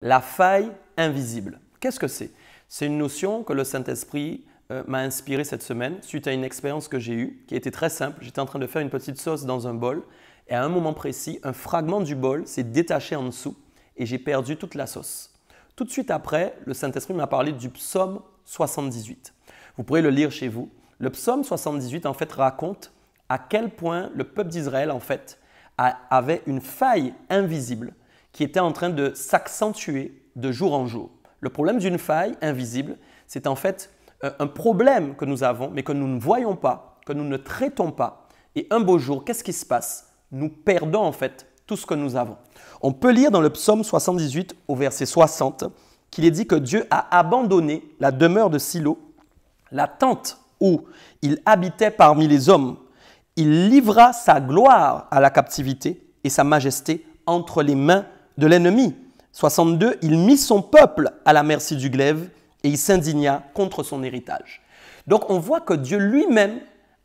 La faille invisible. Qu'est-ce que c'est? C'est une notion que le Saint-Esprit m'a inspirée cette semaine suite à une expérience que j'ai eue qui était très simple. J'étais en train de faire une petite sauce dans un bol et à un moment précis, un fragment du bol s'est détaché en dessous et j'ai perdu toute la sauce. Tout de suite après, le Saint-Esprit m'a parlé du psaume 78. Vous pourrez le lire chez vous. Le psaume 78 en fait raconte à quel point le peuple d'Israël en fait avait une faille invisible qui était en train de s'accentuer de jour en jour. Le problème d'une faille invisible, c'est en fait un problème que nous avons, mais que nous ne voyons pas, que nous ne traitons pas. Et un beau jour, qu'est-ce qui se passe? Nous perdons en fait tout ce que nous avons. On peut lire dans le psaume 78 au verset 60 qu'il est dit que Dieu a abandonné la demeure de Silo, la tente où il habitait parmi les hommes. Il livra sa gloire à la captivité et sa majesté entre les mains de l'ennemi. 62, il mit son peuple à la merci du glaive et il s'indigna contre son héritage. Donc on voit que Dieu lui-même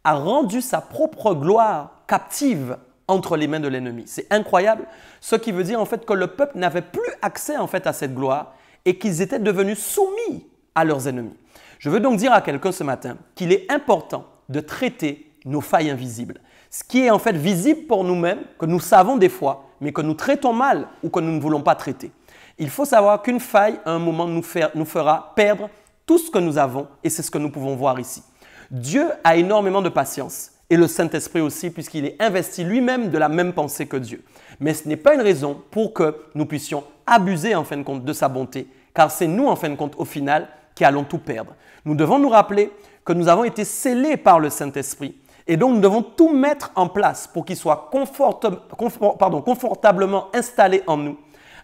a rendu sa propre gloire captive entre les mains de l'ennemi. C'est incroyable, ce qui veut dire en fait que le peuple n'avait plus accès en fait à cette gloire et qu'ils étaient devenus soumis à leurs ennemis. Je veux donc dire à quelqu'un ce matin qu'il est important de traiter nos failles invisibles. Ce qui est en fait visible pour nous-mêmes, que nous savons des fois, mais que nous traitons mal ou que nous ne voulons pas traiter. Il faut savoir qu'une faille, à un moment, nous fera perdre tout ce que nous avons et c'est ce que nous pouvons voir ici. Dieu a énormément de patience et le Saint-Esprit aussi puisqu'il est investi lui-même de la même pensée que Dieu. Mais ce n'est pas une raison pour que nous puissions abuser en fin de compte de sa bonté car c'est nous en fin de compte au final qui allons tout perdre. Nous devons nous rappeler que nous avons été scellés par le Saint-Esprit. Et donc, nous devons tout mettre en place pour qu'il soit confortablement installé en nous,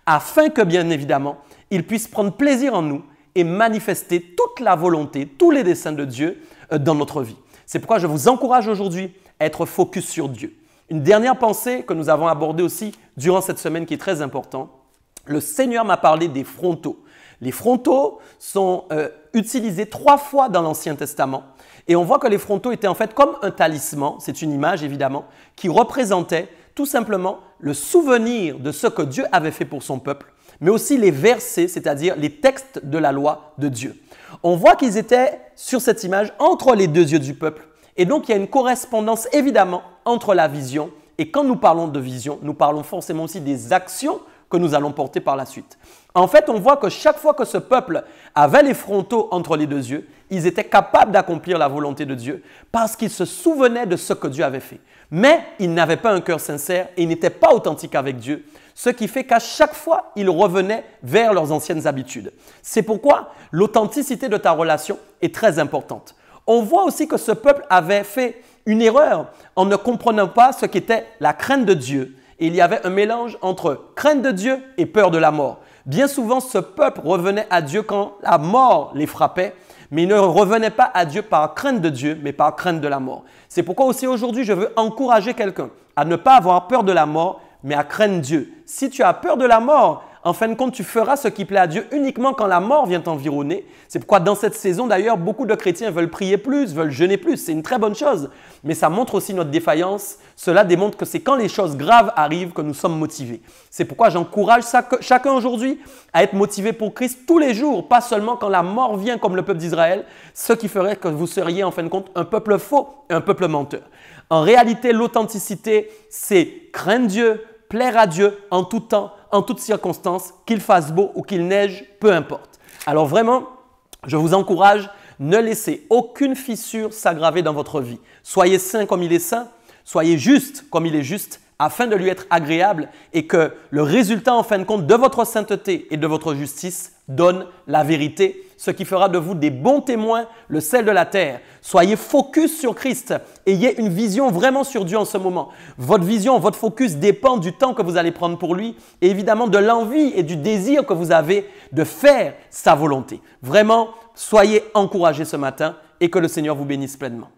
afin que, bien évidemment, il puisse prendre plaisir en nous et manifester toute la volonté, tous les desseins de Dieu dans notre vie. C'est pourquoi je vous encourage aujourd'hui à être focus sur Dieu. Une dernière pensée que nous avons abordée aussi durant cette semaine qui est très importante. Le Seigneur m'a parlé des frontaux. Les frontaux sont utilisés 3 fois dans l'Ancien Testament. Et on voit que les frontaux étaient en fait comme un talisman, c'est une image évidemment, qui représentait tout simplement le souvenir de ce que Dieu avait fait pour son peuple, mais aussi les versets, c'est-à-dire les textes de la loi de Dieu. On voit qu'ils étaient sur cette image entre les deux yeux du peuple. Et donc il y a une correspondance évidemment entre la vision et quand nous parlons de vision, nous parlons forcément aussi des actions que nous allons porter par la suite. En fait, on voit que chaque fois que ce peuple avait les frontaux entre les deux yeux, ils étaient capables d'accomplir la volonté de Dieu parce qu'ils se souvenaient de ce que Dieu avait fait. Mais ils n'avaient pas un cœur sincère et ils n'étaient pas authentiques avec Dieu, ce qui fait qu'à chaque fois, ils revenaient vers leurs anciennes habitudes. C'est pourquoi l'authenticité de ta relation est très importante. On voit aussi que ce peuple avait fait une erreur en ne comprenant pas ce qu'était la crainte de Dieu. Et il y avait un mélange entre crainte de Dieu et peur de la mort. Bien souvent, ce peuple revenait à Dieu quand la mort les frappait, mais il ne revenait pas à Dieu par crainte de Dieu, mais par crainte de la mort. C'est pourquoi aussi aujourd'hui, je veux encourager quelqu'un à ne pas avoir peur de la mort, mais à craindre Dieu. Si tu as peur de la mort, en fin de compte, tu feras ce qui plaît à Dieu uniquement quand la mort vient t'environner. C'est pourquoi dans cette saison, d'ailleurs, beaucoup de chrétiens veulent prier plus, veulent jeûner plus. C'est une très bonne chose, mais ça montre aussi notre défaillance. Cela démontre que c'est quand les choses graves arrivent que nous sommes motivés. C'est pourquoi j'encourage chacun aujourd'hui à être motivé pour Christ tous les jours, pas seulement quand la mort vient comme le peuple d'Israël, ce qui ferait que vous seriez en fin de compte un peuple faux et un peuple menteur. En réalité, l'authenticité, c'est craindre Dieu, plaire à Dieu en tout temps, en toutes circonstances, qu'il fasse beau ou qu'il neige, peu importe. Alors vraiment, je vous encourage, ne laissez aucune fissure s'aggraver dans votre vie. Soyez saint comme il est saint, soyez juste comme il est juste, afin de lui être agréable et que le résultat en fin de compte de votre sainteté et de votre justice donne la vérité, ce qui fera de vous des bons témoins, le sel de la terre. Soyez focus sur Christ, ayez une vision vraiment sur Dieu en ce moment. Votre vision, votre focus dépend du temps que vous allez prendre pour lui et évidemment de l'envie et du désir que vous avez de faire sa volonté. Vraiment, soyez encouragés ce matin et que le Seigneur vous bénisse pleinement.